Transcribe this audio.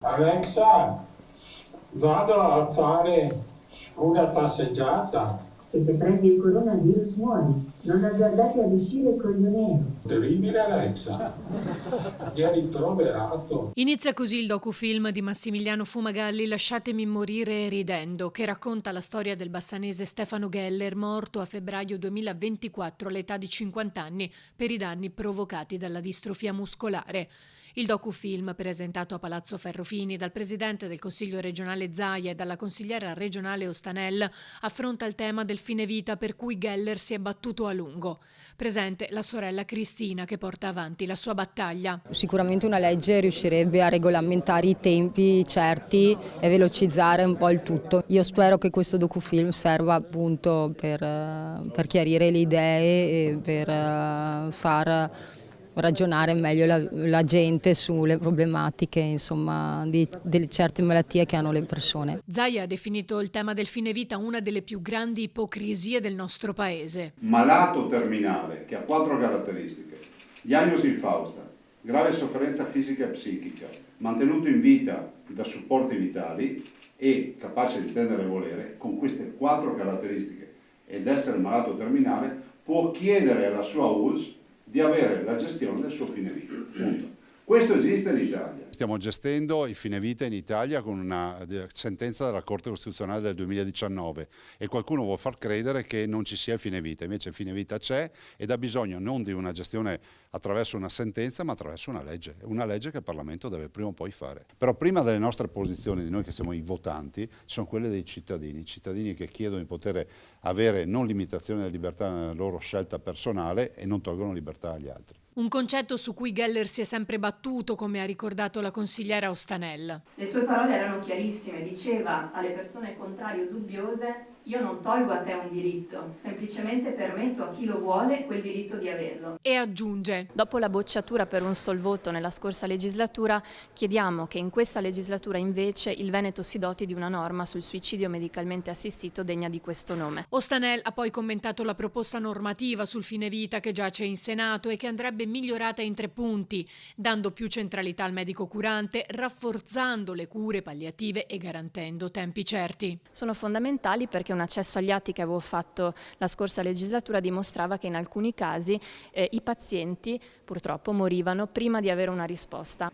Alexa, vado a fare una passeggiata. E se prendi il coronavirus muori. Non azzardate ad uscire con il nero. Terribile Alexa, mi ha rimproverato. Inizia così il docufilm di Massimiliano Fumagalli Lasciatemi morire ridendo, che racconta la storia del bassanese Stefano Geller, morto a febbraio 2024 all'età di 50 anni per i danni provocati dalla distrofia muscolare. Il docufilm, presentato a Palazzo Ferrofini dal presidente del Consiglio regionale Zaia e dalla consigliera regionale Ostanel, affronta il tema del fine vita per cui Geller si è battuto a lungo. Presente la sorella Cristina, che porta avanti la sua battaglia. Sicuramente una legge riuscirebbe a regolamentare i tempi certi e velocizzare un po' il tutto. Io spero che questo docufilm serva appunto per chiarire le idee e per far ragionare meglio la gente sulle problematiche, insomma, delle certe malattie che hanno le persone. Zaia ha definito il tema del fine vita una delle più grandi ipocrisie del nostro paese. Malato terminale che ha 4 caratteristiche: diagnosi infausta, grave sofferenza fisica e psichica, mantenuto in vita da supporti vitali e capace di intendere e volere. Con queste 4 caratteristiche ed essere malato terminale può chiedere alla sua ULSS di avere la gestione del suo fine vita. Punto. Questo esiste in Italia. Stiamo gestendo il fine vita in Italia con una sentenza della Corte Costituzionale del 2019 e qualcuno vuol far credere che non ci sia il fine vita. Invece il fine vita c'è ed ha bisogno non di una gestione attraverso una sentenza ma attraverso una legge che il Parlamento deve prima o poi fare. Però prima delle nostre posizioni, di noi che siamo i votanti, ci sono quelle dei cittadini che chiedono di poter avere non limitazione della libertà nella loro scelta personale e non tolgono libertà agli altri. Un concetto su cui Geller si è sempre battuto, come ha ricordato la consigliera Ostanel. Le sue parole erano chiarissime, diceva alle persone contrarie o dubbiose: io non tolgo a te un diritto, semplicemente permetto a chi lo vuole quel diritto di averlo. E aggiunge: dopo la bocciatura per un sol voto nella scorsa legislatura, chiediamo che in questa legislatura invece il Veneto si doti di una norma sul suicidio medicalmente assistito degna di questo nome. Ostanel ha poi commentato la proposta normativa sul fine vita che giace in Senato e che andrebbe migliorata in 3 punti, dando più centralità al medico curante, rafforzando le cure palliative e garantendo tempi certi. Sono fondamentali perché un accesso agli atti che avevo fatto la scorsa legislatura dimostrava che in alcuni casi i pazienti purtroppo morivano prima di avere una risposta.